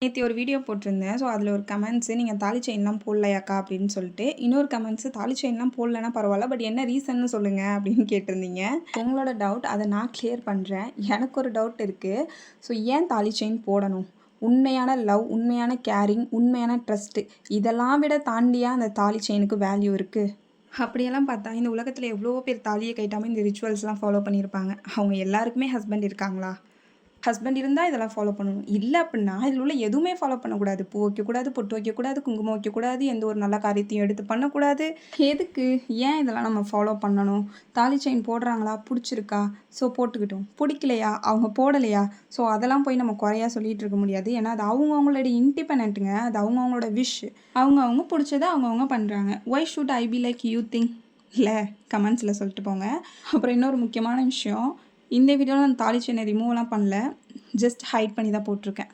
நேத்தி ஒரு வீடியோ போட்டிருந்தேன். ஸோ, அதில ஒரு கமெண்ட்ஸு "நீங்க தாலி செயின்லாம் போடலையாக்கா?" அப்படின்னு சொல்லிட்டு. இன்னொரு கமெண்ட்ஸு "தாலி செயின்லாம் போடலன்னா பரவால்ல. பட் என்ன ரீசன்னு சொல்லுங்க" அப்படின்னு கேட்டிருந்தீங்க. உங்களோட டவுட் அத நான் கிளியர் பண்றேன். எனக்கு ஒரு டவுட் இருக்கு. ஸோ, ஏன் தாலி செயின் போடணும்? உண்மையான லவ், உண்மையான கேரிங், உண்மையான ட்ரஸ்ட்டு இதெல்லாம் விட தாண்டியா அந்த தாலி செயினுக்கு வேல்யூ இருக்கு? அப்படியெல்லாம் பார்த்தா இந்த உலகத்தில எவ்வளோ பேர் தாலிய கழட்டாம இந்த ரிச்சுவல்ஸ்லாம் ஃபாலோ பண்ணியிருப்பாங்க. அவங்க எல்லாருக்குமே ஹஸ்பண்ட் இருக்காங்களா? ஹஸ்பண்ட் இருந்தா இதெல்லாம் ஃபாலோ பண்ணணும். இல்ல அப்டின்னா, இதில உள்ள எதுவுமே ஃபாலோ பண்ணக்கூடாது. பூ வைக்கக்கூடாது, பொட்டு வைக்கக்கூடாது, குங்குமம் வைக்கக்கூடாது, எந்த ஒரு நல்ல காரியத்தையும் எடுத்து பண்ணக்கூடாது. எதுக்கு? ஏன் இதெல்லாம் நம்ம ஃபாலோ பண்ணணும்? தாலி செயின் போடுறாங்களா? புடிச்சிருக்கா? ஸோ போட்டுக்கட்டும். புடிக்கலையா? அவங்க போடலையா? ஸோ அதெல்லாம் போய் நம்ம குறையா சொல்லிட்டு இருக்க முடியாது. ஏன்னா, அது அவங்கவங்களோட இண்டிபெண்டன்ட்ங்க. அது அவங்கவங்களோட விஷ். அவங்கவங்க புடிச்சத அவங்கவங்க பண்றாங்க. Why should I be like you think? இல்ல கமெண்ட்ஸ்ல சொல்லிட்டு போங்க. அப்புறம் இன்னொரு முக்கியமான விஷயம். இந்த வீடியோல நான் தாலி செயின ரிமூவ்லாம் பண்ணல. ஜஸ்ட் ஹைட் பண்ணி தான் போட்டுருக்கேன்.